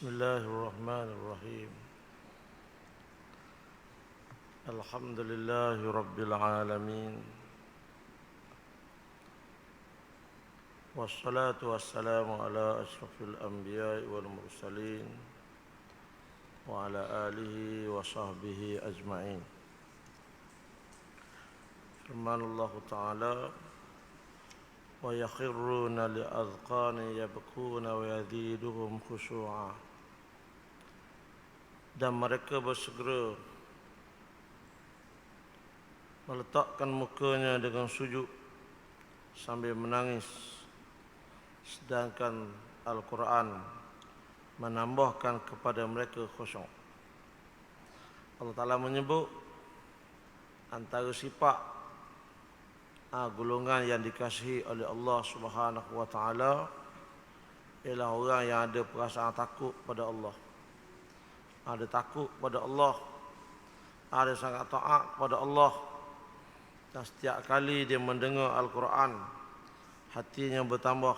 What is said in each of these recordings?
Bismillahirrahmanirrahim. Alhamdulillahi rabbil alamin. Wassalatu wassalamu ala asyrafil anbiya'i wal mursalin wa ala alihi wa sahbihi ajma'in. Firman Allah Ta'ala, wa yakhirruna li'adhqani yabkuna wa yaziduhum khushu'a. Dan mereka bersegera meletakkan mukanya dengan sujud sambil menangis, sedangkan Al-Quran menambahkan kepada mereka khusyuk. Allah Ta'ala menyebut antara sifat golongan yang dikasihi oleh Allah Subhanahu wa Ta'ala ialah orang yang ada perasaan takut pada Allah, ada takut pada Allah, ada sangat taat pada Allah. Dan setiap kali dia mendengar Al-Quran, hatinya bertambah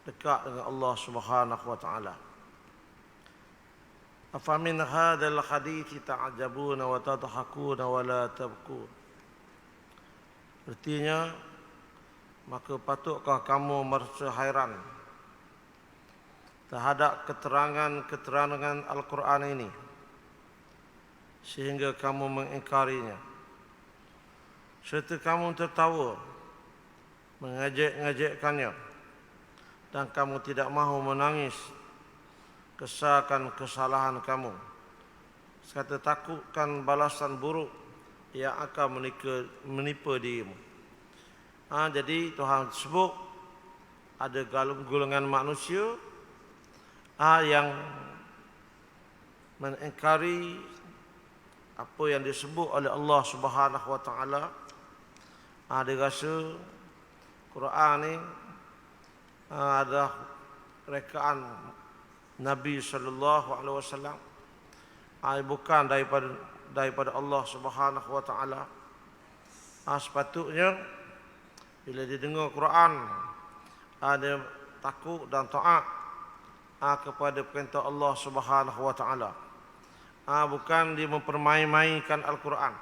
dekat dengan Allah Subhanahu wa Ta'ala. Afamin hadzal hadithi ta'jabuna wa tadhakuna wa la tabkun. Artinya, maka patutkah kamu merasa hairan terhadap keterangan Al-Quran ini sehingga kamu mengingkarinya, serta kamu tertawa mengejek-ngejekkannya, dan kamu tidak mahu menangis kesalkan kesalahan kamu, serta takutkan balasan buruk yang akan menipu dirimu. Jadi Tuhan sebut ada golongan manusia yang mengingkari apa yang disebut oleh Allah Subhanahu wa Ta'ala. Dia rasa Quran ni adalah rekaan Nabi sallallahu alaihi wasallam, bukan daripada Allah Subhanahu wa Ta'ala. Sepatutnya bila dia dengar Quran, dia takut dan taat kepada perintah Allah Subhanahu wa Ta'ala. Bukan dia mempermain-mainkan Al-Quran,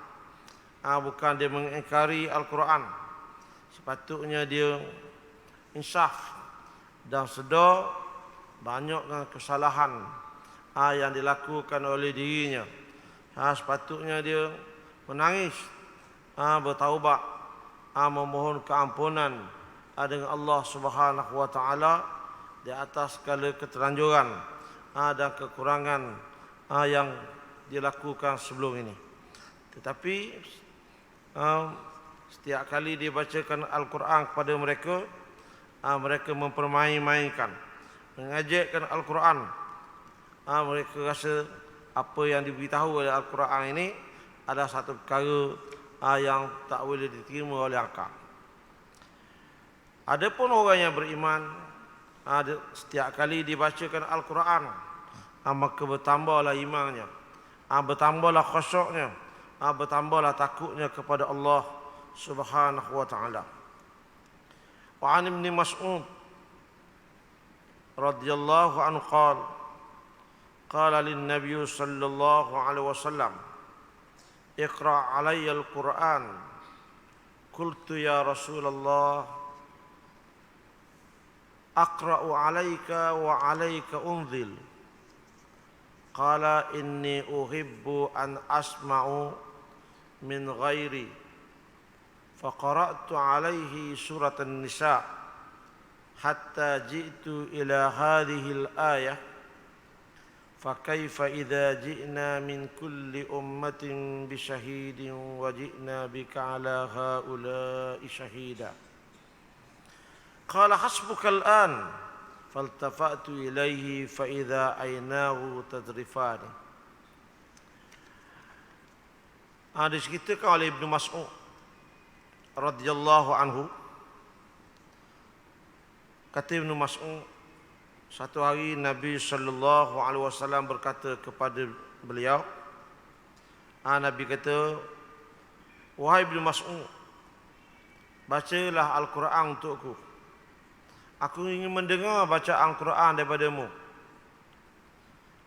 bukan dia mengingkari Al-Quran. Sepatutnya dia insaf dan sedar banyaknya kesalahan yang dilakukan oleh dirinya. Sepatutnya dia menangis, bertaubat, memohon keampunan dengan Allah Subhanahu wa Ta'ala di atas segala keterlanjuran dan kekurangan yang dilakukan sebelum ini. Tetapi setiap kali dibacakan Al-Quran kepada mereka, mereka mempermain-mainkan, mengejekkan Al-Quran. Mereka rasa apa yang diberitahu oleh Al-Quran ini adalah satu perkara yang tak boleh diterima oleh akal. Adapun orang yang beriman, setiap kali dibacakan Al-Quran, maka bertambahlah imannya, bertambahlah khusyuknya, bertambahlah takutnya kepada Allah Subhanahu wa Ta'ala. Wa 'an Ibn Mas'ud radhiyallahu anhu qala lin-nabiy sallallahu alaihi wasallam, iqra' alayya al-Qur'an. Qultu ya Rasulullah, aqra'u alayka wa alayka unzil. Qala inni uhibbu an asma'u min ghairi. Faqara'tu alayhi surat an-Nisa hatta ji'tu ila hadhihi al-ayah. فكيف إذا جئنا من كل أمة بشهيد وجئنا بك على هؤلاء شهيدا. قال حسبك الآن. فالتفأت إليه فإذا عيناه تذرفان. Diceritakan oleh Ibnu Mas'ud radhiyallahu anhu, kata Ibnu Mas'ud, satu hari Nabi sallallahu alaihi wasallam berkata kepada beliau, Nabi kata, wahai Ibnu Mas'ud, bacalah Al-Quran untukku. Aku ingin mendengar bacaan Al-Quran daripadamu.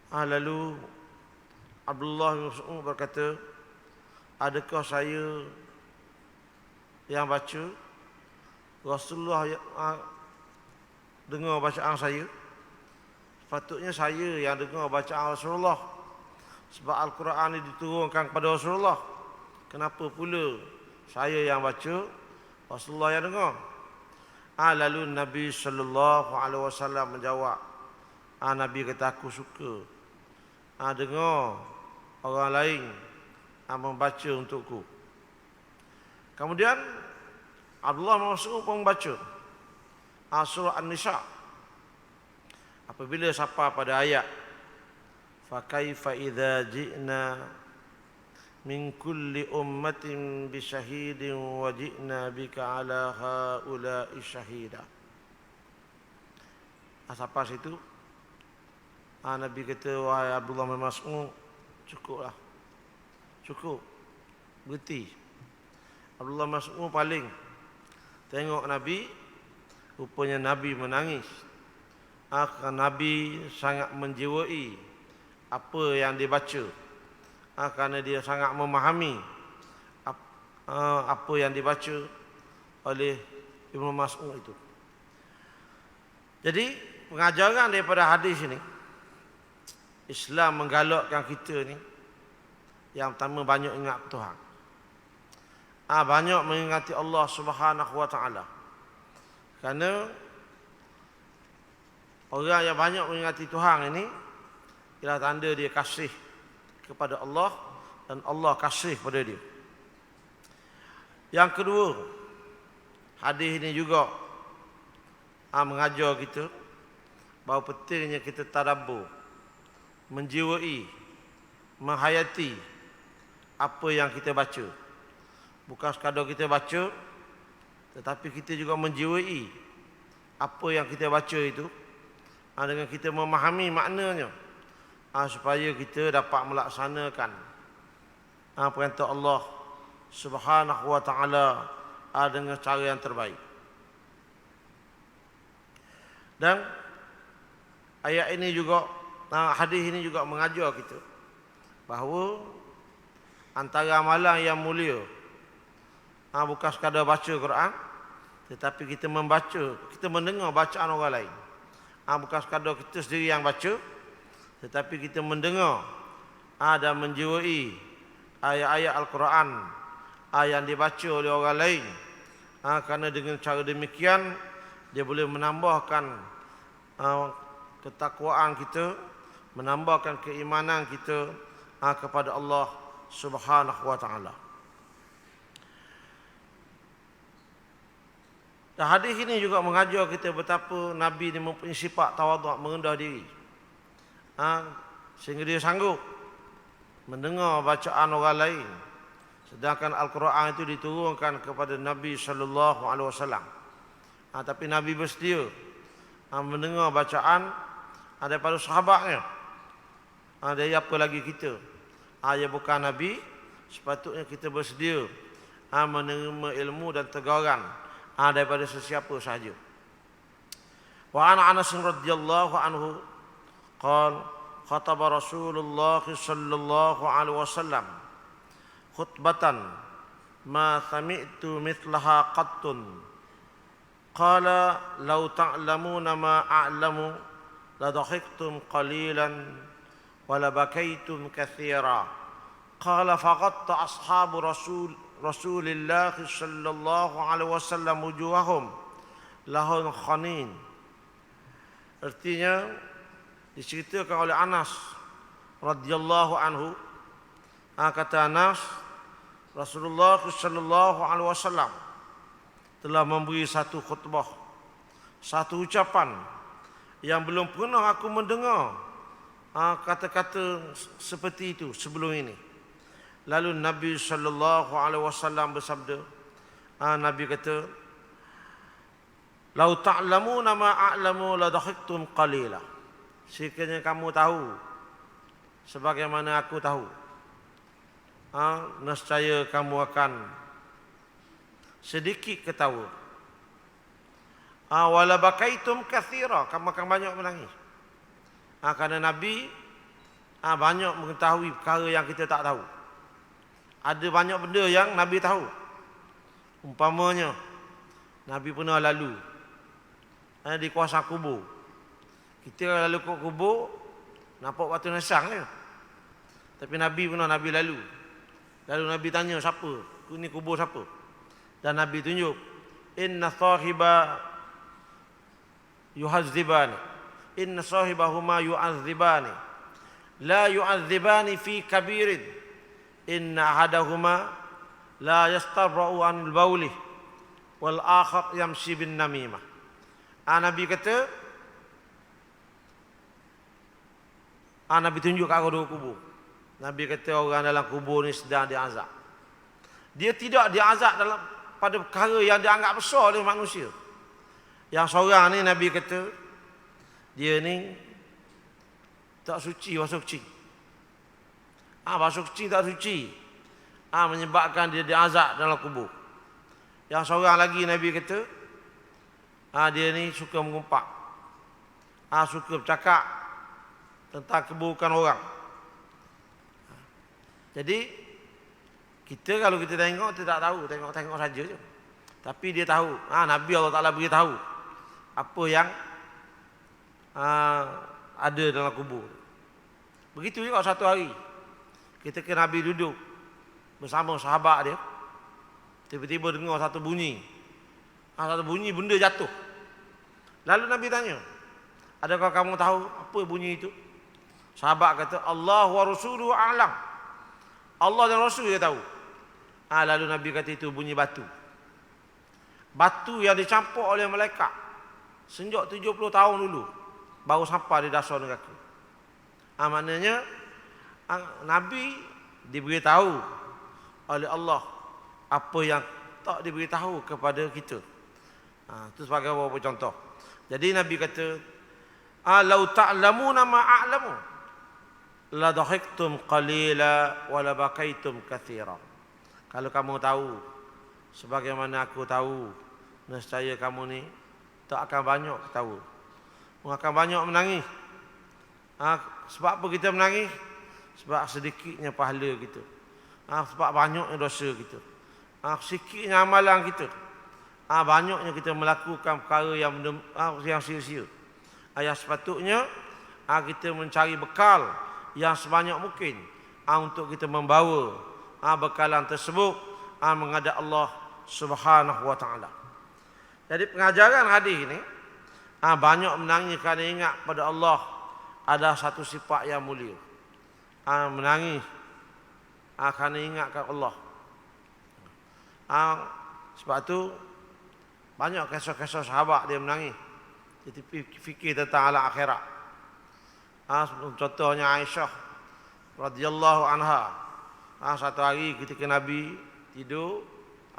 Lalu Abdullah bin Mas'ud berkata, adakah saya yang baca Rasulullah dengar bacaan saya? Sepatutnya saya yang dengar bacaan Rasulullah, sebab Al-Quran ini diturunkan kepada Rasulullah. Kenapa pula saya yang baca, Rasulullah yang dengar? Lalu Nabi sallallahu alaihi wasallam menjawab, Nabi kata, aku suka dengar orang lain membaca untukku. Kemudian Abdullah bin Mas'ud pun membaca surah An-Nisa. Apabila sampai pada ayat fa kaifa idza ji'na min kulli ummatin bi syahidin wa ji'na bika ala haula'i syahida. Sampai situ Nabi kata, wahai Abdullah bin Mas'ud, cukuplah, cukup, berhenti. Abdullah bin Mas'ud paling tengok Nabi, rupanya Nabi menangis. Nabi sangat menjiwai apa yang dibaca, kerana dia sangat memahami apa yang dibaca oleh Ibnu Mas'ud itu. Jadi pengajaran daripada hadis ini, Islam menggalakkan kita ni, yang pertama banyak ingat Tuhan, banyak mengingati Allah Subhanahu wa taala. Kerana orang yang banyak mengingati Tuhan ini ialah tanda dia kasih kepada Allah dan Allah kasih kepada dia. Yang kedua, hadis ini juga mengajar kita bahawa pentingnya kita tadabbur, menjiwai, menghayati apa yang kita baca. Bukan sekadar kita baca, tetapi kita juga menjiwai apa yang kita baca itu, dengan kita memahami maknanya, supaya kita dapat melaksanakan perintah Allah Subhanahu wa taala dengan cara yang terbaik. Dan ayat ini juga, hadis ini juga mengajar kita bahawa antara amalan yang mulia bukan sekadar baca Quran, tetapi kita membaca, kita mendengar bacaan orang lain. Bukan sekadar kita sendiri yang baca, tetapi kita mendengar dan menjiwai ayat-ayat Al-Quran yang dibaca oleh orang lain. Kerana dengan cara demikian dia boleh menambahkan ketakwaan kita, menambahkan keimanan kita kepada Allah Subhanahu wa taala. Dan hadis ini juga mengajar kita betapa Nabi ini mempunyai sifat tawaduk, merendah diri, sehingga dia sanggup mendengar bacaan orang lain, sedangkan Al-Quran itu diturunkan kepada Nabi sallallahu alaihi wasallam. Tapi Nabi bersedia mendengar bacaan daripada sahabatnya. Dari apa lagi kita yang bukan Nabi, sepatutnya kita bersedia menerima ilmu dan tegaran daripada sesiapa sahaja. Wa an Anas radhiyallahu anhu qala khataba Rasulullah sallallahu alaihi wasallam khutbatan ma sami'tu mithlaha qattun qala law ta'lamuna ma a'lamu la dhahiktum qalilan wa la bakaytum katsira qala faqatta ashabu Rasulullah sallallahu alaihi wasallam wujuhahum lahun khanin. Artinya diceritakan oleh Anas radhiyallahu anhu, kata Anas, Rasulullah sallallahu alaihi wasallam telah memberi satu khutbah, satu ucapan yang belum pernah aku mendengar kata-kata seperti itu sebelum ini. Lalu Nabi sallallahu alaihi wasallam bersabda, Nabi kata, "Lau ta'lamuna ma a'lamu la dhahiktum qalila." Sekiranya kamu tahu sebagaimana aku tahu, nescaya kamu akan sedikit ketawa. Wala bakaitum katsira, kamu akan banyak menangis. Kerana Nabi banyak mengetahui perkara yang kita tak tahu. Ada banyak benda yang Nabi tahu. Umpamanya Nabi pernah lalu di kawasan kubur. Kita lalu ke kubur nampak batu nisan je. Tapi Nabi pernah lalu. Lalu Nabi tanya siapa? Ini kubur siapa? Dan Nabi tunjuk, inna sahiba yuhadzibani. Inna sahibahuma yu'adzibani. La yu'adzibani fi kabirin. Inna ahadahuma la yastarra'u anil bawlih. Wal akhar yamshi bin namimah. Nabi kata, Nabi tunjuk ke dua kubur. Nabi kata orang dalam kubur ni sedang diazab. Dia tidak diazab dalam pada perkara yang dianggap besar oleh manusia. Yang seorang ni Nabi kata dia ni tak suci basuh kecil. Basuh kecil tak suci. Menyebabkan dia diazab dalam kubur. Yang seorang lagi Nabi kata dia ni suka mengumpat. Suka bercakap tentang keburukan orang. Jadi kita kalau kita tengok kita tak tahu, tengok saja je. Tapi dia tahu. Nabi Allah Taala beritahu apa yang ada dalam kubur. Begitu juga satu hari ketika Nabi duduk bersama sahabat dia, tiba-tiba dengar satu bunyi. Satu bunyi benda jatuh. Lalu Nabi tanya, adakah kamu tahu apa bunyi itu? Sahabat kata, Allah wa rasuluhu a'lam. Allah dan Rasul dia tahu. Lalu Nabi kata itu bunyi batu. Batu yang dicampur oleh malaikat sejak 70 tahun dulu baru sampai di dasar neraka. Maknanya Nabi diberitahu oleh Allah apa yang tak diberitahu kepada kita. Itu sebagai beberapa contoh. Jadi Nabi kata, "Lau ta'lamuna ma a'lamu la dhahiktum qalila wa la bakaitum katsira." Kalau kamu tahu sebagaimana aku tahu, nescaya kamu ni tak akan banyak ketawa. Akan banyak menangis. Sebab apa kita menangis? Sebab sedikitnya pahala kita. Sebab banyaknya dosa kita. Sikitnya amalan kita. Banyaknya kita melakukan perkara yang sia-sia. Yang sepatutnya kita mencari bekal yang sebanyak mungkin untuk kita membawa bekalan tersebut menghadap Allah Subhanahu wa taala. Jadi pengajaran hadis ini banyak menangis kerana ingat pada Allah ada satu sifat yang mulia. Menangis kerana ingatkan Allah. Sebab tu banyak kisah-kisah sahabat dia menangis. Dia fikir tentang alam akhirat. Contohnya Aisyah radhiyallahu anha. Satu hari ketika Nabi tidur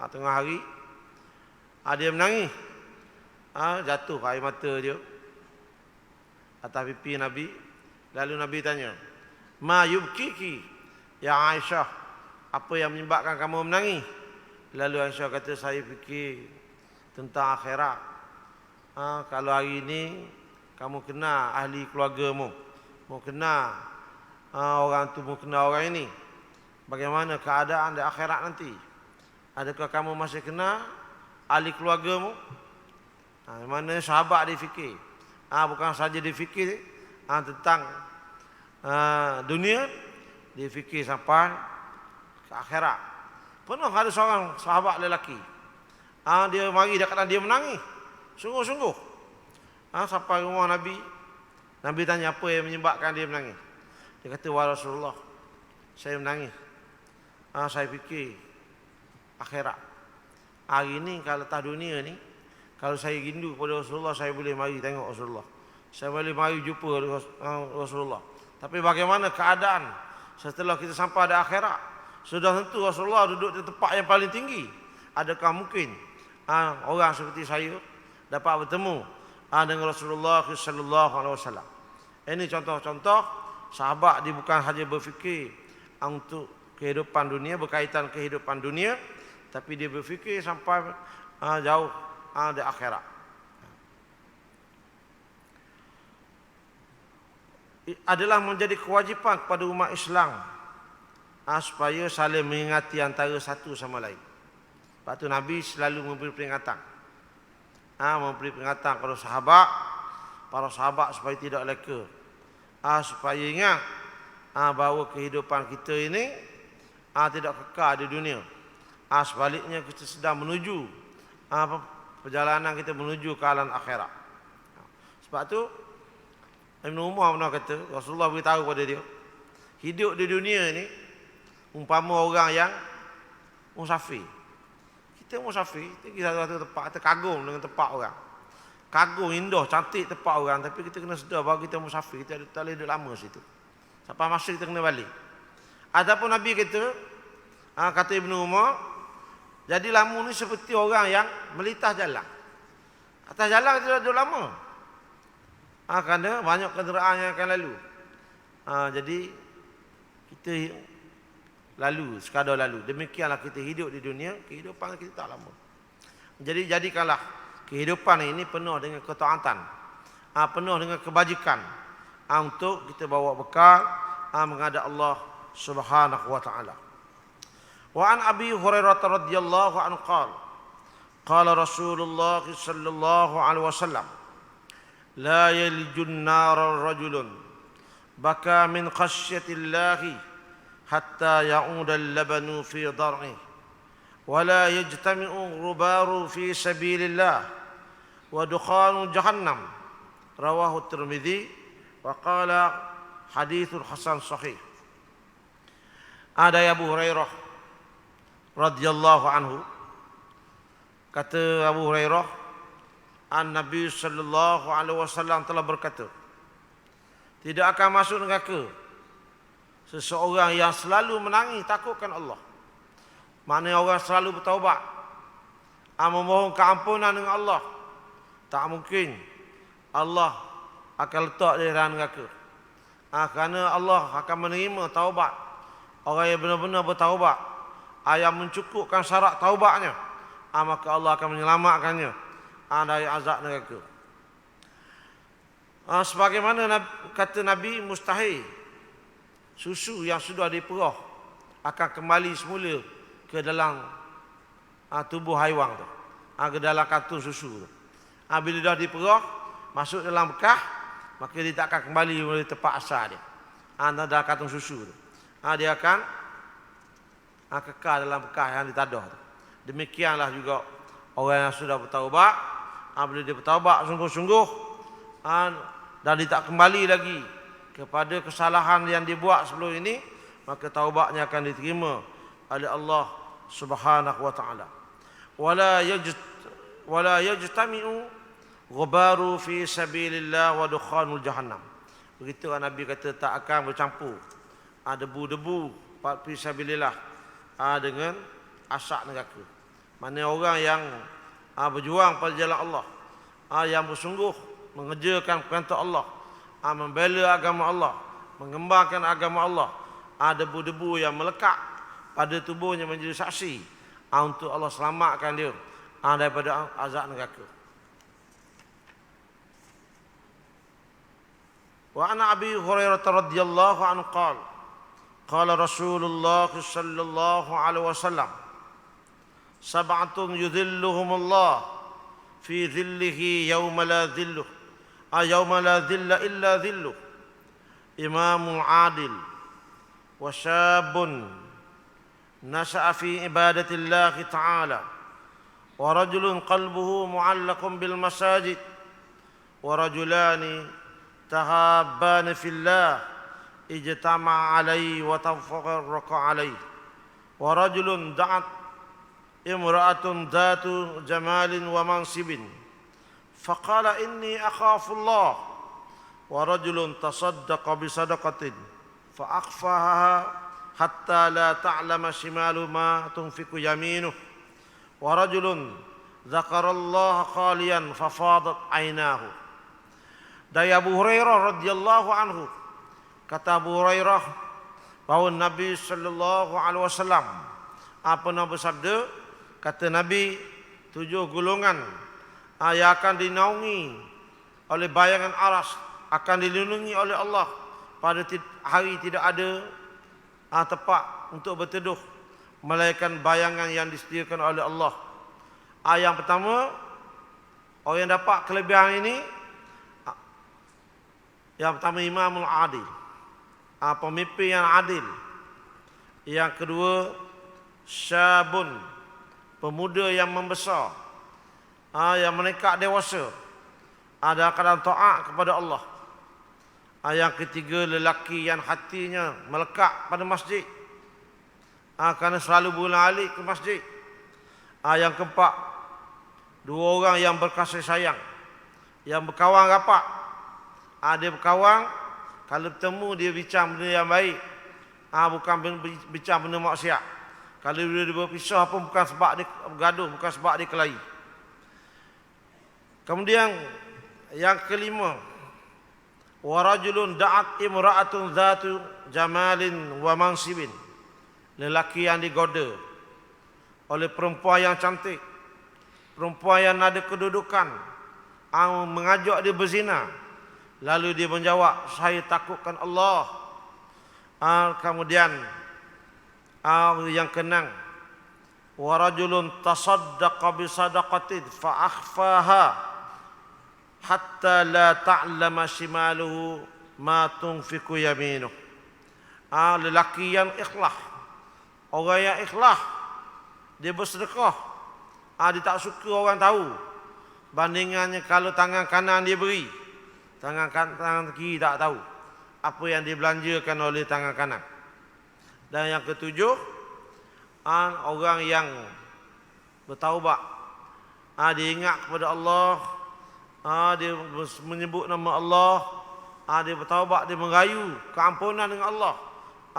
tengah hari, dia menangis. Jatuh air mata dia atas pipi Nabi. Lalu Nabi tanya, "Ma yubkiki ya Aisyah? Apa yang menyebabkan kamu menangis?" Lalu Aisyah kata, "Saya fikir tentang akhirat. Kalau hari ini kamu kenal ahli keluargamu, mau kenal orang tu, mau kenal orang ini, bagaimana keadaan di akhirat nanti? Adakah kamu masih kenal ahli keluargamu?" Mana sahabat dia fikir. Bukan saja dia fikir tentang dunia, dia fikir sampai ke akhirat. Pernah ada seorang sahabat lelaki, dia mari dekat dia menangis sungguh-sungguh. Sampai rumah Nabi. Nabi tanya apa yang menyebabkan dia menangis. Dia kata, "Wahai Rasulullah, saya menangis. Saya fikir akhirat. Hari ini kalau atas dunia ni, kalau saya rindu kepada Rasulullah, saya boleh mari tengok Rasulullah. Saya boleh mari jumpa Rasulullah. Tapi bagaimana keadaan setelah kita sampai di akhirat? Sudah tentu Rasulullah duduk di tempat yang paling tinggi. Adakah mungkin orang seperti saya dapat bertemu dengan Rasulullah sallallahu alaihi wasallam?" Ini contoh-contoh sahabat dia bukan hanya berfikir untuk kehidupan dunia, berkaitan kehidupan dunia, tapi dia berfikir sampai jauh di akhirat. adalah menjadi kewajipan kepada umat Islam supaya saling mengingati antara satu sama lain. Sebab tu Nabi selalu memberi peringatan. Memberi peringatan kepada para sahabat supaya tidak leka. Supaya ingat bahawa kehidupan kita ini tidak kekal di dunia. Sebaliknya kita sedang menuju perjalanan kita menuju ke alam akhirat. Sebab tu Ibn Umar pernah kata, Rasulullah beritahu kepada dia, hidup di dunia ni umpama orang yang musafir. Kita musafir, kita pergi satu tempat, kita kagum dengan tempat orang. Kagum, indah, cantik tempat orang, tapi kita kena sedar bahawa kita musafir, kita tak boleh duduk lama situ. Sampai masa kita kena balik. Ataupun Nabi kata, kata Ibn Umar, jadilah kamu ni seperti orang yang melintas jalan. Atas jalan kita dah duduk lama. Kerana banyak kenderaan yang akan lalu. Jadi kita lalu, sekadar lalu. Demikianlah kita hidup di dunia, kehidupan kita tak lama. Jadi jadikanlah kehidupan ini penuh dengan ketaatan, penuh dengan kebajikan, untuk kita bawa bekal menghadap Allah Subhanahu wa taala. Wa an Abi Hurairah radhiyallahu anhu qala Rasulullah sallallahu alaihi wasallam, la yaljun nara rajulun baka min khasyatillahi hatta ya'uda al-labanu fi dar'i wa la yajtami'u ghubaru fi sabilillah wa dukhanu jahannam, rawahu Tirmidzi wa qala hadithun hasan sahih. Ada Abu Hurairah radhiyallahu anhu, kata Abu Hurairah, Nabi sallallahu alaihi wasallam telah berkata, tidak akan masuk neraka seseorang yang selalu menangis takutkan Allah. Maknanya orang selalu bertaubat, memohon keampunan dengan Allah. Tak mungkin Allah akan letak dia dalam neraka. Kerana Allah akan menerima taubat orang yang benar-benar bertaubat, yang mencukupkan syarat taubatnya, maka Allah akan menyelamatkannya dari azab neraka. Sebagaimana kata Nabi, mustahil susu yang sudah diperah akan kembali semula ke dalam tubuh haiwan tu, ke dalam kantong susu tu. Bila dah diperah masuk dalam bekah, maka dia tak akan kembali ke tempat asal dia, dalam kantong susu tu. Dia akan kekal dalam bekah yang ditadah tu. Demikianlah juga orang yang sudah bertaubat, bila dia bertaubat sungguh-sungguh dan dia tak kembali lagi kepada kesalahan yang dibuat sebelum ini, maka taubatnya akan diterima oleh Allah Subhanahu wa taala. Wala yajtami'u ghubaru fi sabilillah wa dukhanul jahannam. Begitu Nabi kata, tak akan bercampur debu-debu fi sabilillah dengan asap neraka. Mana orang yang berjuang pada jalan Allah, yang bersungguh mengerjakan perintah Allah, membela agama Allah, mengembangkan agama Allah, debu-debu yang melekat pada tubuhnya menjadi saksi untuk Allah selamatkan dia daripada azab neraka. Wa ana Abi Hurairah radhiyallahu anhu qala Rasulullah sallallahu alaihi wasallam, sab'atun yudhilluhumullah fi dhillihi yawma la dhilluh yawma la dhilla illa dhilluh, imamun adil wa syabun nasha'a fi ibadatillahi ta'ala wa rajulun qalbuhu mu'allaqun bil masajid wa rajulani tahabbani fillah ijtama'a alayhi wa tafarraqa alayhi wa rajulun da'at imra'atun dhatu jamalin wa mansibin faqala inni akhafullah wa rajulun tasaddaqa bi sadaqatin fa akhfaha hatta la ta'lama shimalu ma tunfiqu yaminuhu wa rajulun dzakarallaha khaliyan fa fadat aynahu. Dari Abu Hurairah radhiyallahu anhu, kata Abu Hurairah bahawa Nabi sallallahu alaihi wasallam pernah bersabda, kata Nabi, 7 golongan yang akan dinaungi oleh bayangan aras, akan dilindungi oleh Allah pada hari tidak ada tempat untuk berteduh melainkan bayangan yang disediakan oleh Allah. Yang pertama, orang yang dapat kelebihan ini, yang pertama imamul adil, pemimpin yang adil. Yang kedua, syabun, pemuda yang membesar, yang meningkat dewasa, ada kadang taat kepada Allah. Yang ketiga, lelaki yang hatinya melekat pada masjid, kerana selalu berulang-alik ke masjid. Yang keempat, dua orang yang berkasih sayang, yang berkawan rapat. Dia berkawan, kalau bertemu dia bincang benda yang baik, bukan bincang benda maksiat. Kalau dia berpisah pun bukan sebab dia bergaduh, bukan sebab dia kelahi. Kemudian yang kelima, wa rajulun da'at imra'atun dhatu jamalin wa mansibin, lelaki yang digoda oleh perempuan yang cantik, perempuan yang ada kedudukan, mengajak dia berzina, lalu dia menjawab, saya takutkan Allah. Kemudian yang keenam, wa rajulun tasaddaqa bi sadaqatin fa akhfaha hatta la ta'lama shimaluhu ma tunfiqu yaminuh. Lelaki yang ikhlas, orang yang ikhlas, dia bersedekah, dia tak suka orang tahu. Bandingannya kalau tangan kanan dia beri, tangan kiri tak tahu apa yang dibelanjakan oleh tangan kanan. Dan yang ketujuh, orang yang bertaubat, dia ingat kepada Allah, dia menyebut nama Allah, dia bertaubat, dia merayu keampunan dengan Allah,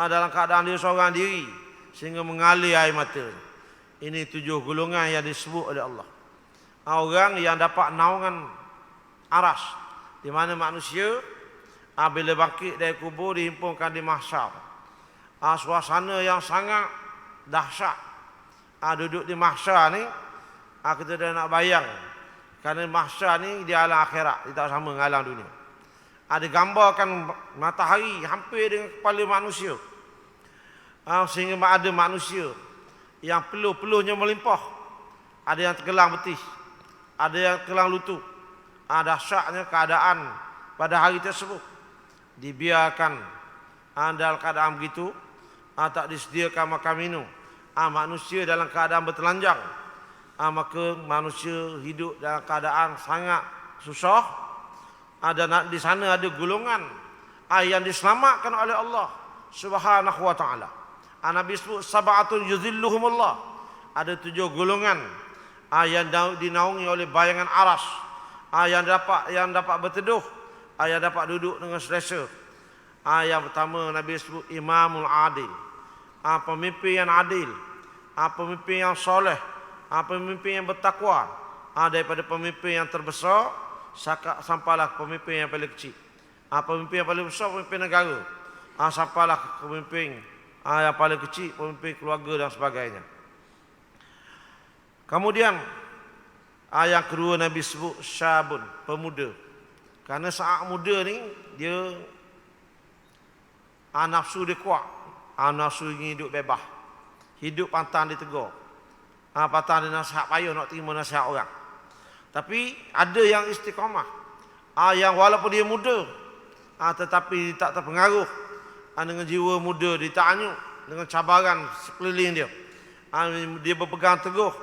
dalam keadaan dia seorang diri, sehingga mengalir air mata. Ini 7 golongan yang disebut oleh Allah. Orang yang dapat naungan aras, di mana manusia bila bangkit dari kubur dihimpunkan di mahsyar. Suasana yang sangat dahsyat. Duduk di mahsyar ni, kita dah nak bayang, kerana mahsyar ni di alam akhirat, dia tak sama dengan alam dunia. Digambarkan matahari hampir dengan kepala manusia, sehingga ada manusia yang peluh-peluhnya melimpah, ada yang tergelang betis, ada yang tergelang lutut. Dahsyatnya keadaan pada hari tersebut. Dibiarkan dalam keadaan begitu, tak disediakan makan minum, manusia dalam keadaan bertelanjang, maka manusia hidup dalam keadaan sangat susah. Dan di sana ada golongan yang diselamatkan oleh Allah Subhanahu wa taala. Nabi sebut sab'atun yuzilluhumullah. Ada 7 golongan yang dinaungi oleh bayangan aras, yang dapat berteduh, yang dapat duduk dengan selesa. Yang pertama Nabi sebut imamul adil, pemimpin yang adil, pemimpin yang soleh, pemimpin yang bertakwa. Daripada pemimpin yang terbesar sampailah pemimpin yang paling kecil. Pemimpin yang paling besar pemimpin negara, sampailah pemimpin yang paling kecil, pemimpin keluarga dan sebagainya. Kemudian yang kedua Nabi sebut syabun, pemuda. Kerana saat muda ni dia nafsu dia kuat, nafsu ingin hidup bebas, hidup pantang ditegur, pantang dia nasihat, payah nak terima nasihat orang. Tapi ada yang istiqamah, yang walaupun dia muda, tetapi tak terpengaruh dengan jiwa muda, dia tak hanyut dengan cabaran sekeliling dia. Dia berpegang teguh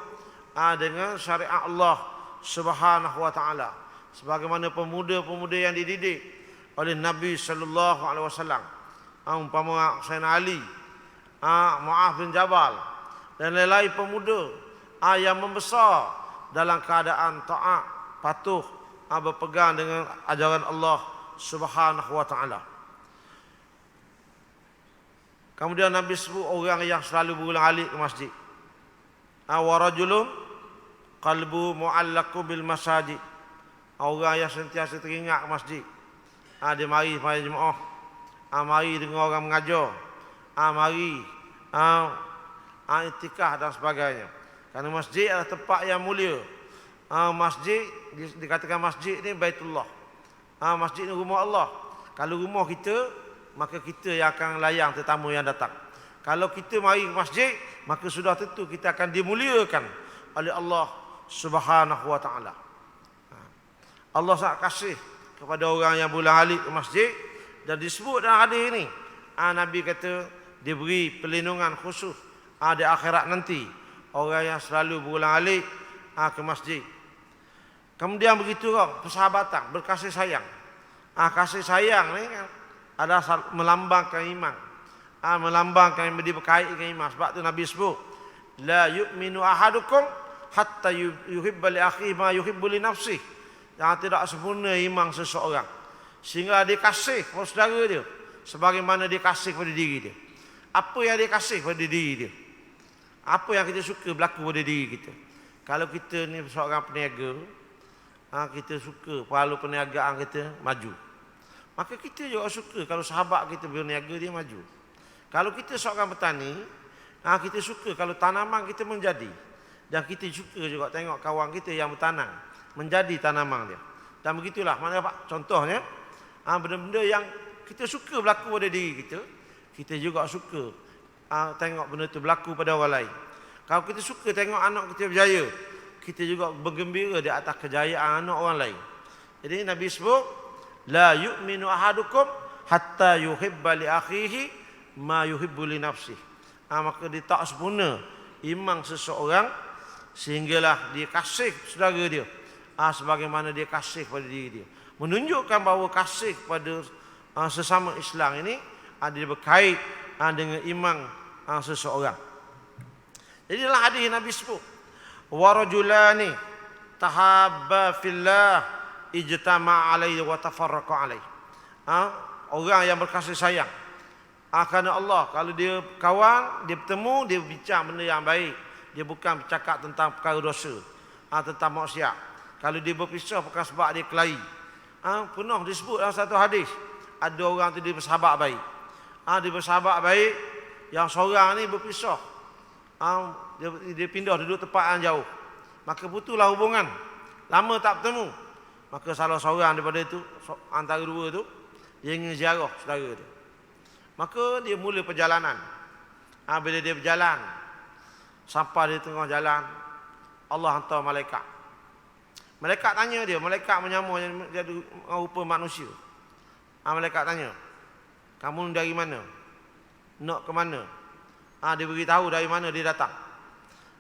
dengan syariat Allah Subhanahu wa taala, sebagaimana pemuda-pemuda yang dididik oleh Nabi sallallahu alaihi wasallam, umpama Sayyidina Ali, Mu'adh bin Jabal dan lain-lain pemuda yang membesar dalam keadaan taat, patuh, berpegang dengan ajaran Allah Subhanahu wa taala. Kemudian Nabi sebut orang yang selalu berulang-alik ke masjid. Wa rajulun qalbu mu'allaqu bil masajid. Orang yang sentiasa teringat ke masjid. Dia mari pada jemaah, mari dengar orang mengajar, mari iktikaf dan sebagainya. Kerana masjid adalah tempat yang mulia. Masjid, dikatakan masjid ni Baitullah. Masjid ni rumah Allah. Kalau rumah kita, maka kita yang akan layang tetamu yang datang. Kalau kita mari ke masjid, maka sudah tentu kita akan dimuliakan oleh Allah Subhanahu wa taala. Allah sangat kasih kepada orang yang bolak-balik ke masjid, dan disebut dalam hadis ini, Nabi kata diberi perlindungan khusus di akhirat nanti orang yang selalu berulang-alik ke masjid. Kemudian begitu persahabatan, berkasih sayang. Kasih sayang ni kan ada melambangkan iman. Melambangkan yang berkait dengan iman. Sebab tu Nabi sebut, la yu'minu ahadukum hatta yuhibba li akhihi ma yuhibbu li nafsihi. Yang tidak sempurna iman seseorang sehingga dia kasih kepada saudara dia sebagaimana dia kasih kepada diri dia. Apa yang dia kasih kepada diri dia, apa yang kita suka berlaku pada diri kita. Kalau kita ni seorang peniaga, kita suka pahala perniagaan kita maju, maka kita juga suka kalau sahabat kita berniaga dia maju. Kalau kita seorang petani, kita suka kalau tanaman kita menjadi, dan kita suka juga tengok kawan kita yang bertanam menjadi tanaman dia. Dan begitulah, mana Pak? Contohnya, benda-benda yang kita suka berlaku pada diri kita, kita juga suka tengok benda itu berlaku pada orang lain. Kalau kita suka tengok anak kita berjaya, kita juga bergembira di atas kejayaan anak orang lain. Jadi Nabi sebut, la yu'minu ahadukum hatta yuhibba li akhihi ma yuhibbu li nafsihi. Maka dia tak sempurna iman seseorang sehinggalah dia kasih saudara dia sebagaimana dia kasih pada diri dia. Menunjukkan bahawa kasih pada sesama Islam ini dia berkait dengan iman seseorang. Jadi dalam hadis Nabi sebut, wa rajulani tahabba fillah ijtama alaihi wa tafarraqa alaihi. Orang yang berkasih sayang kerana Allah, kalau dia kawan, dia bertemu, dia bincang benda yang baik, dia bukan bercakap tentang perkara dosa, tentang maksiat. Kalau dia berpisah perkara sebab dia kelahi, pernah disebut dalam satu hadis, ada orang tu dia bersahabat baik. Dia bersahabat baik, yang seorang ni berpisah, dia pindah duduk tempat yang jauh, maka putuslah hubungan, lama tak bertemu. Maka salah seorang daripada itu, antara dua tu, dia ingin ziarah saudara dia. Maka dia mula perjalanan. Bila dia berjalan, sampai di tengah jalan, Allah hantar malaikat. Malaikat tanya dia, malaikat menyamar jadi rupa manusia. Malaikat tanya, kamu dari mana? Nak ke mana? Dia beritahu dari mana dia datang.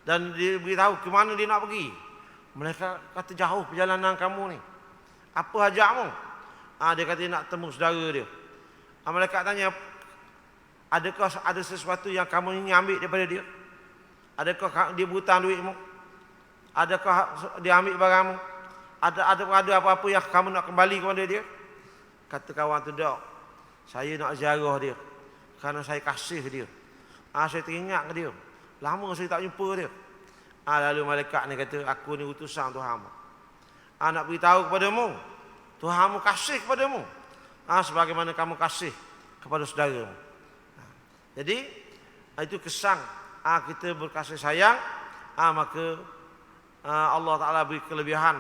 Dan dia beritahu ke mana dia nak pergi. Malaikat kata, jauh perjalanan kamu ni. Apa hajatmu? Dia kata dia nak temu saudara dia. Malaikat tanya, adakah ada sesuatu yang kamu ingin ambil daripada dia? Adakah dia berhutang duitmu? Adakah dia ambil barangmu? Ada apa-apa yang kamu nak kembali kepada dia? Kata kawan tu, tak, saya nak ziarah dia kerana saya kasih dia. Saya teringat ke dia, lama saya tak jumpa dia. Lalu malaikat ni kata, aku ni utusan Tuhanmu. Nak beritahu kepadamu, Tuhanmu kasih kepadamu sebagaimana kamu kasih kepada saudaramu. Jadi itu kesan kita berkasih sayang, maka Allah Ta'ala beri kelebihan.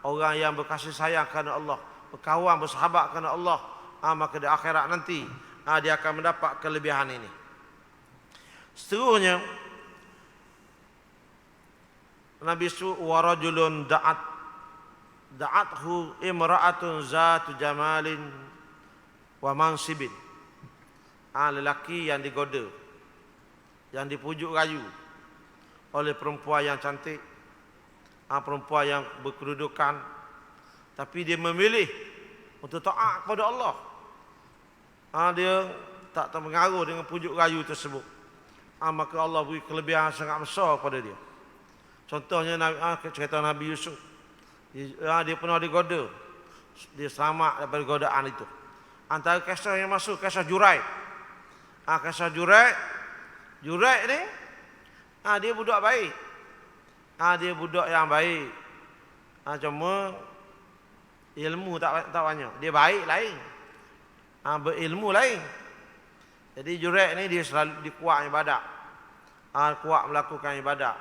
Orang yang berkasih sayang kerana Allah, berkawan, bersahabat kerana Allah, maka di akhirat nanti dia akan mendapat kelebihan ini. Seterusnya, Nabi SAW, wa rajulun da'athu imra'atun zatu jamalin wa mansibin. Lelaki yang digoda, yang dipujuk rayu oleh perempuan yang cantik, perempuan yang berkedudukan, tapi dia memilih untuk taat kepada Allah. Dia tak terpengaruh dengan pujuk rayu tersebut. Maka Allah beri kelebihan sangat besar kepada dia. Contohnya cerita Nabi Yusuf. Dia pernah digoda, dia selamat daripada godaan itu. Antara kisah yang masuk, kisah Juraid. Kisah Juraid ni, dia budak baik. Dia budak yang baik. Cuma ilmu tak banyak. Dia baik lain, berilmu lain. Jadi Juraid ni dia selalu kuat ibadat, kuat melakukan ibadat.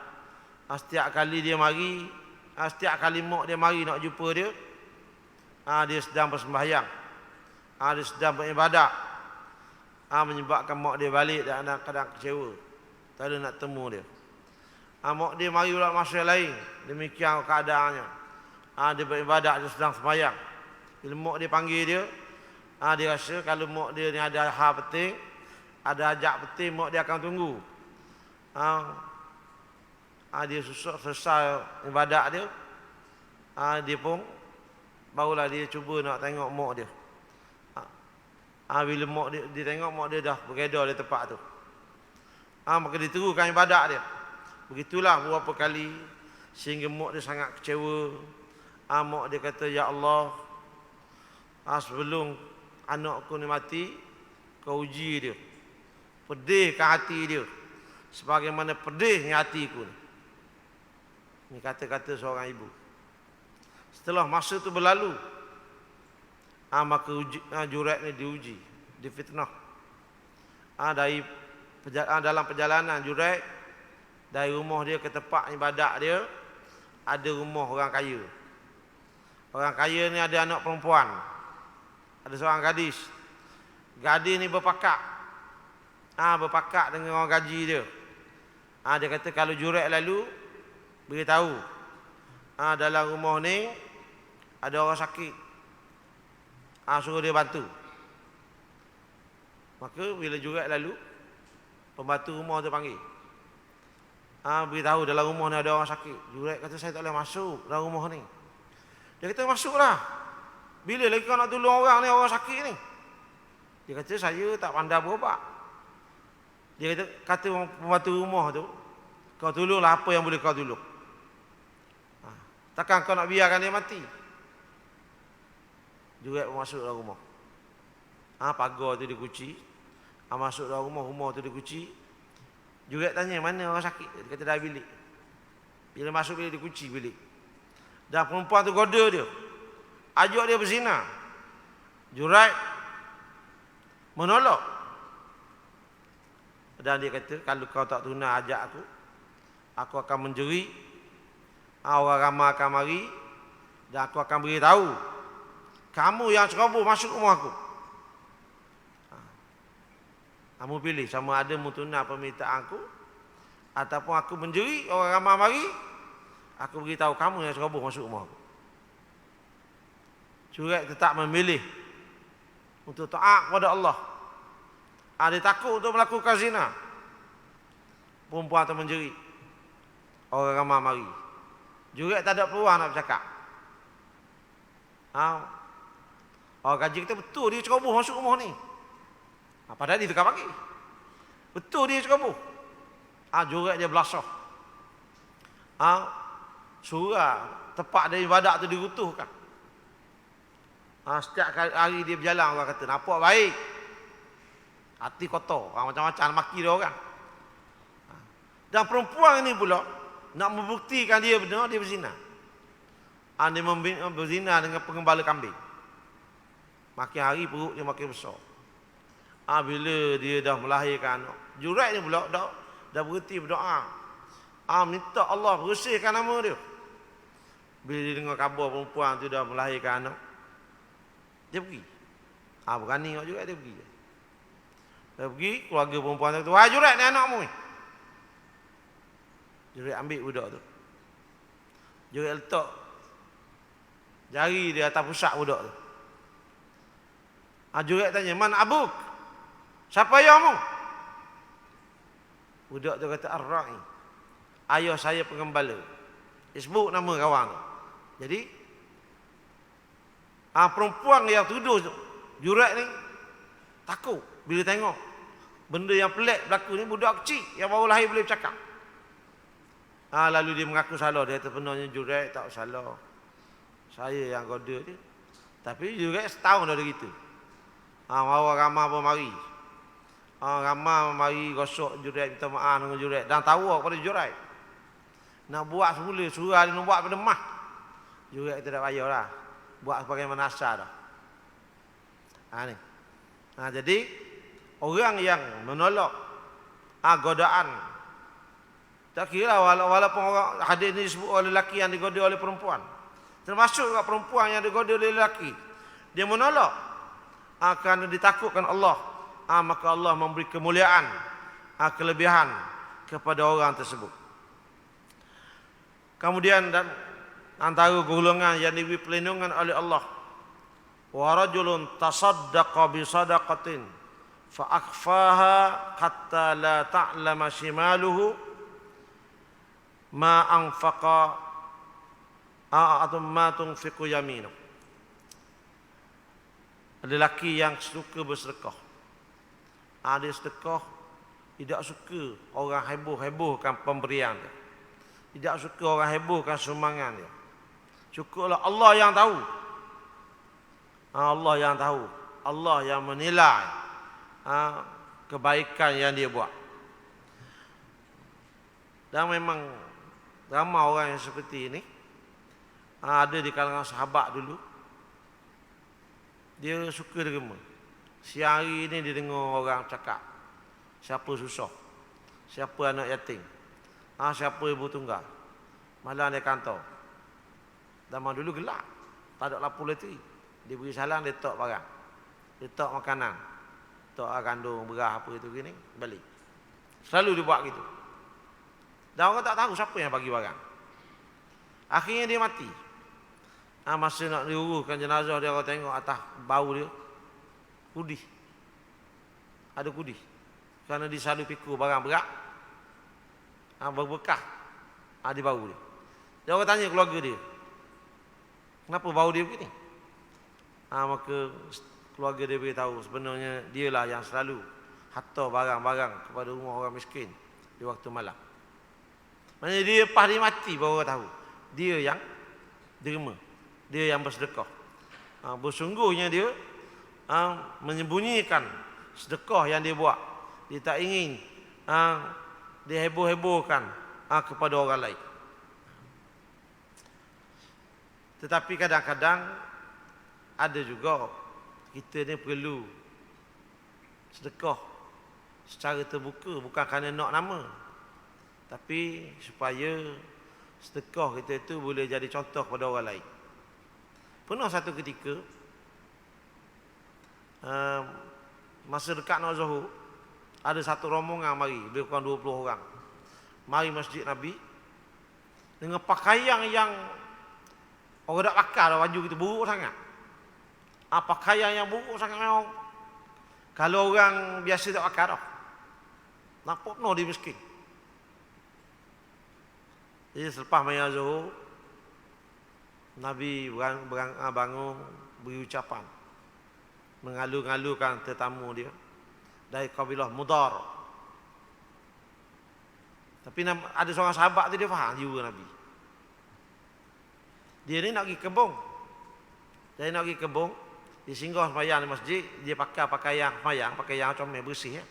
Setiap kali dia mari, setiap kali mak dia mari nak jumpa dia, dia sedang bersembahyang, dia sedang beribadat. Menyebabkan mak dia balik dan kadang kecewa. Tak ada nak temu dia. Mak dia mari pula masa yang lain. Demikian keadaannya. Dia beribadat, dia sedang sembahyang. Bila mak dia panggil dia, dia rasa kalau mak dia ni ada hal penting, ada hajat penting, mak dia akan tunggu. Dia susah selesai ibadat dia. Dia pun barulah dia cuba nak tengok mak dia. Bila mak dia tengok mak dia dah beredar di tempat tu. Maka dia teruskan ibadat dia. Begitulah beberapa kali sehingga mak dia sangat kecewa. Mak dia kata, "Ya Allah, sebelum anakku ni mati, kau uji dia. Pedihkan hati dia sebagaimana pedihnya hatiku ni." Ini kata-kata seorang ibu. Setelah masa itu berlalu, maka Juraid ni diuji, difitnah. Dalam perjalanan Juraid dari rumah dia ke tempat ibadat dia, ada rumah orang kaya. Orang kaya ni ada anak perempuan, ada seorang gadis. Gadis ni berpakat dengan orang gaji dia. Dia kata kalau Juraid lalu, beritahu dalam rumah ni ada orang sakit, suruh dia bantu. Maka bila Juraid lalu, pembantu rumah tu panggil, beritahu dalam rumah ni ada orang sakit. Juraid kata, "Saya tak boleh masuk dalam rumah ni." Dia kata, "Masuklah. Bila lagi kau nak tolong orang ni, orang sakit ni?" Dia kata, "Saya tak pandai berubat." Dia kata pembantu rumah tu, "Kau tolonglah apa yang boleh kau tolong. Takkan kau nak biarkan dia mati?" Juraid masuk dalam rumah. Pagar tu dikunci. Masuk dalam rumah tu dikunci. Juraid tanya, "Mana orang sakit?" Dia kata, "Dah bilik." Bila masuk bilik, dikunci bilik. Dan perempuan tu goda dia, ajak dia berzina. Juraid menolak. Dan dia kata, "Kalau kau tak tunai ajak aku akan menjerit. Orang ramai akan mari dan aku akan beritahu kamu yang ceroboh masuk rumah aku. Kamu pilih sama ada tunai permintaan aku ataupun aku menjerit orang ramai mari, aku beritahu kamu yang ceroboh masuk rumah aku." Juraid tetap memilih untuk taat kepada Allah. Dia takut untuk melakukan zina. Perempuan tu menjerit, orang ramai mari. Juraid tak ada peluang nak bercakap. Orang gaji kata, "Betul dia ceroboh masuk rumah ni." Padahal dia tukar panggil, "Betul dia ceroboh." Juraid dia belasah. Surah tempat dia ibadat tu dirutuhkan. Setiap hari dia berjalan, orang kata, "Nampak baik, hati kotor." Macam-macam maki dia orang. Dan perempuan ini pula nak membuktikan dia benar, dia berzina. Dia berzina dengan pengembala kambing. Makin hari perut dia makin besar. Bila dia dah melahirkan anak, Juraid ni pula dah berhenti berdoa. Minta Allah bersihkan nama dia. Bila dia dengar khabar perempuan tu dah melahirkan anak, dia pergi. Berani kat Juraid, dia pergi. Dia pergi, keluarga perempuan tu kata, "Wahai Juraid, ni anakmu ni." Juraid ambil budak tu. Juraid letak jari dia atas pusat budak tu. Juraid tanya, "Man abuk? Siapa ayahmu?" Budak tu kata, "Ar-Ra'i. Ayah saya pengembala." Dia sebut nama kawan tu. Jadi perempuan yang tuduh Juraid ni takut bila tengok benda yang pelik berlaku ni. Budak kecil yang baru lahir boleh bercakap. Lalu dia mengaku salah. Dia kata, "Sebenarnya Juraid tak salah. Saya yang goda dia." Tapi Juraid setahun dah gitu. Orang ramai pun mari. Ramai mari gosok Juraid, minta maaf dengan Juraid dan tawa kepada Juraid. Nak buat semula, surah dia nak buat pada mah. Juraid tidak payahlah. Buat sebagaimana asal dah. Ni. Jadi orang yang menolak godaan, tak kira walaupun orang hadis ni disebut oleh lelaki yang digoda oleh perempuan, termasuk juga perempuan yang digoda oleh lelaki, dia menolak kerana ditakutkan Allah, maka Allah memberi kemuliaan, kelebihan kepada orang tersebut. Kemudian dan antara golongan yang diberi perlindungan oleh Allah, wa rajulun tasaddaqa bi sadaqatin fa akhfaha hatta la ta'lama shimaluhu ma anfaqa atau ma tunfiqu yaminu. Ada lelaki yang suka bersedekah. Ada sedekah tidak suka orang heboh-hebohkan pemberian dia. Tidak suka orang hebohkan sumbangan dia. Cukuplah Allah yang tahu. Allah yang tahu. Allah yang menilai kebaikan yang dia buat. Dan memang ramai orang yang seperti ini. Ada di kalangan sahabat dulu. Dia suka derma. Siang hari ini dia dengar orang cakap, siapa susah, siapa anak yatim, siapa ibu tunggal. Malam dia kantor. Zaman dulu gelap, tak ada lampu elektrik. Dia beri salam, dia tok barang, dia tok makanan, tok kandung beras apa itu gini, balik. Selalu dia buat gitu. Dan orang tak tahu siapa yang bagi barang. Akhirnya dia mati. Masa nak diuruskan jenazah dia, orang tengok atas bau dia kudih. Ada kudih. Kerana dia selalu pikul barang berat, berbekas di bau dia. Dia orang tanya keluarga dia, kenapa bau dia begini? Maka keluarga dia beritahu sebenarnya dialah yang selalu hantar barang-barang kepada rumah orang miskin di waktu malam. Maksudnya dia lepas dia mati baru orang tahu dia yang derma, dia yang bersedekah. Bersungguhnya dia menyembunyikan sedekah yang dia buat. Dia tak ingin dia heboh-hebohkan kepada orang lain. Tetapi kadang-kadang ada juga kita ni perlu sedekah secara terbuka, bukan kerana nak nama, tapi supaya sedekah kita itu boleh jadi contoh kepada orang lain. Pernah satu ketika masa dekat nak Zuhur, ada satu rombongan mari, lebih kurang 20 orang mari masjid Nabi dengan pakaian yang orang tak pakai dah, baju kita buruk sangat. Pakaian yang buruk sangat memang. Kalau orang biasa tak pakai dah, nampak no dia miskin. Jadi selepas maya Zuhur, Nabi bangun beri ucapan, mengalu-ngalukan tetamu dia dari kabilah Mudar. Tapi ada seorang sahabat tu dia faham juga Nabi. Dia ni nak pergi kebun. Dia nak pergi kebun, dia singgah sembahyang di masjid, dia pakai pakaian sembahyang, pakaian comel bersih ya.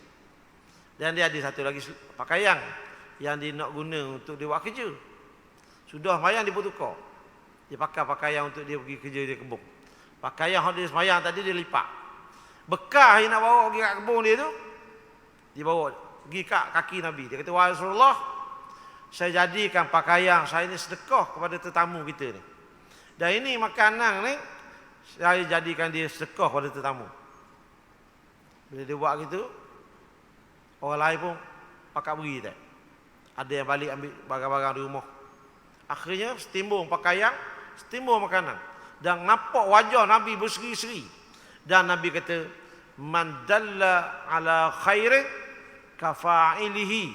Dan dia ada satu lagi pakaian yang dia nak guna untuk dia buat kerja. Sudah sembahyang dia pun tukar. Dia pakai pakaian untuk dia pergi kerja di kebun. Pakaian yang dia sembahyang tadi dia lipat. Bekas yang nak bawa pergi kat kebun dia tu, dia bawa pergi kat kaki Nabi. Dia kata, "Wahai Rasulullah, saya jadikan pakaian saya ni sedekah kepada tetamu kita ni. Dan ini makanan ni saya jadikan dia sedekah kepada tetamu." Bila dia buat gitu, orang lain pun pakat beri tak. Ada yang balik ambil barang-barang di rumah. Akhirnya setimbung pakaian, setimbung makanan. Dan nampak wajah Nabi berseri-seri. Dan Nabi kata, "Man dalla ala khairin kafa'ilihi."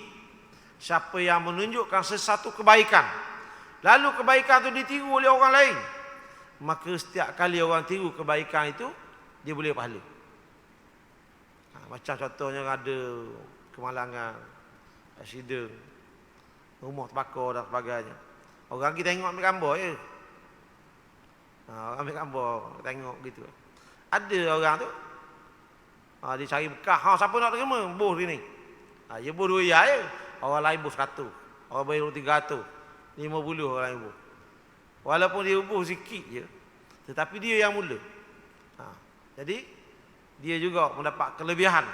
Siapa yang menunjukkan sesuatu kebaikan, lalu kebaikan itu ditiru oleh orang lain, maka setiap kali orang tiru kebaikan itu, dia boleh pahala. Macam contohnya ada kemalangan, aksiden, rumah terbakar dan sebagainya. Orang kita tengok ambil gambar je. Orang ambil gambar, tengok gitu. Ada orang tu, dia cari bekas. Siapa nak terima? Bos dia ni. Dia bos 2 ya je. Orang lain bos 100. Orang bayar 300. 50 orang lain bos. Walaupun dia bos sikit je, tetapi dia yang mula. Jadi, dia juga mendapat kelebihan.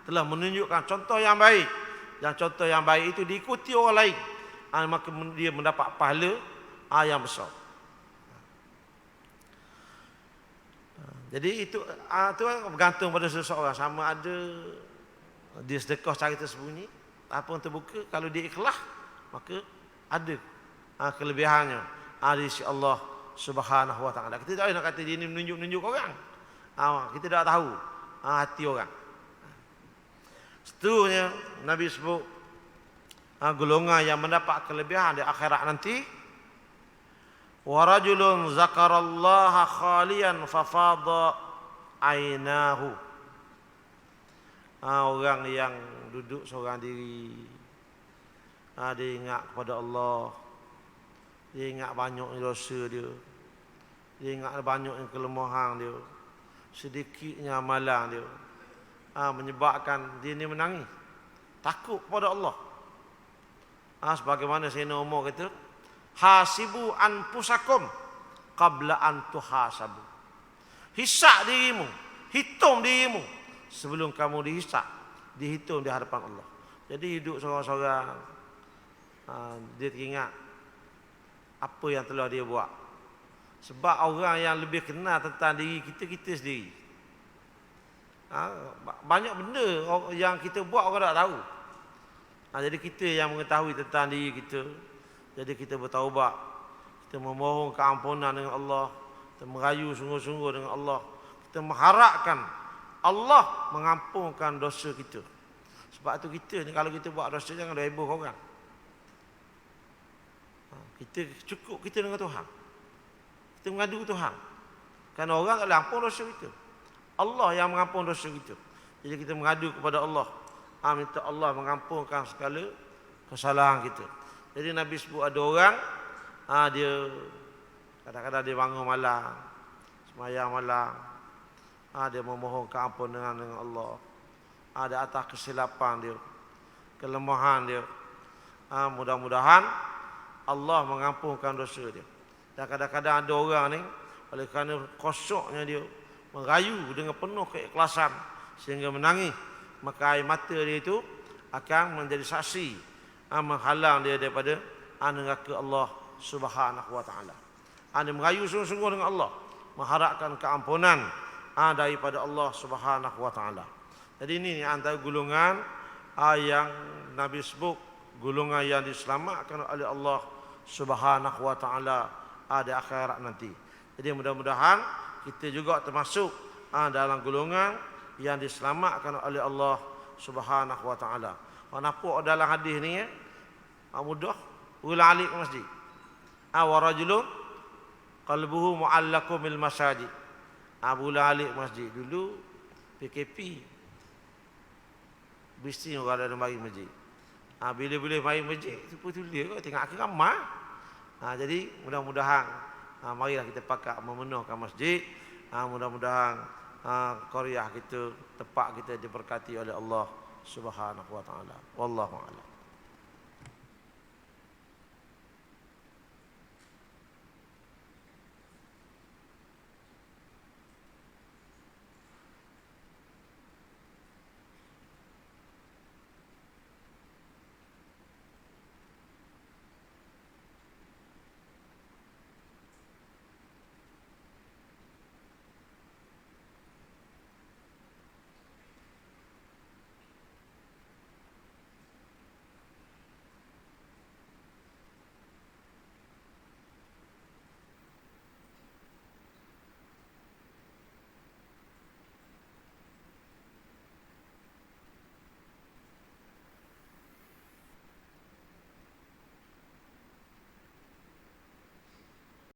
Telah menunjukkan contoh yang baik. Dan contoh yang baik itu diikuti orang lain. Maka dia mendapat pahala yang besar. Jadi itu bergantung pada seseorang, sama ada dia sedekah cari tersembunyi ataupun terbuka. Kalau dia ikhlas, maka ada kelebihannya di sisi Allah Subhanahu wa taala. Kita tak nak kata dia ni menunjuk-nunjuk orang. Kita tak tahu hati orang. Seterusnya Nabi sebut golongan yang mendapat kelebihan di akhirat nanti. Wa rajulun zakarallaha khalian fafadha ainahu. Orang yang duduk seorang diri, dia ingat kepada Allah, dia ingat banyak dosa dia ingat banyak kelemahan dia, sedikitnya amalan dia, menyebabkan dia ni menangis, takut kepada Allah. Sebagaimana Sayyidina Umar kata, hasibu anfusakum qabla an tuhasabu. Hisab dirimu, hitung dirimu sebelum kamu dihisab, dihitung di hadapan Allah. Jadi hidup seorang-seorang, dia teringat apa yang telah dia buat. Sebab orang yang lebih kenal tentang diri kita, kita sendiri. Banyak benda yang kita buat orang tak tahu. Jadi kita yang mengetahui tentang diri kita. Jadi kita bertaubat, kita memohon keampunan dengan Allah, kita merayu sungguh-sungguh dengan Allah, kita mengharapkan Allah mengampunkan dosa kita. Sebab tu kita ni kalau kita buat dosa, jangan heboh orang. Kita cukup kita dengan Tuhan, kita mengadu Tuhan. Kerana orang tak boleh ampun dosa kita, Allah yang mengampun dosa kita. Jadi kita mengadu kepada Allah, minta Allah mengampunkan segala kesalahan kita. Jadi Nabi sebut ada orang, dia kadang-kadang dia bangun malam, semayang malam, dia memohon keampunan dengan Allah. Ada atas kesilapan dia, kelemahan dia, mudah-mudahan Allah mengampunkan dosa dia. Dan kadang-kadang ada orang ni, oleh kerana kosoknya dia, merayu dengan penuh keikhlasan sehingga menangis, maka air mata dia itu akan menjadi saksi menghalang dia daripada neraka Allah Subhanahu wa taala. Dia merayu sungguh-sungguh dengan Allah, mengharapkan keampunan daripada Allah Subhanahu wa taala. Jadi ini antara golongan yang Nabi sebut, golongan yang diselamatkan oleh Allah Subhanahu wa taala di akhirat nanti. Jadi mudah-mudahan kita juga termasuk dalam golongan yang diselamatkan oleh Allah Subhanahu wa taala. Nampak dalam hadis ni mudah ulalik masjid. Wa rajulun qalbuhu mu'allaqun bil masajid. Ulalik masjid dulu PKP. Bising orang ada mari masjid. Bila-bila mari masjid tulis kau tengok akhir ramai. Jadi mudah-mudahan marilah kita pakat memenuhkan masjid. Mudah-mudahan qaryah kita, tempat kita diberkati oleh Allah Subhanahu wa taala. Wallahu a'lam.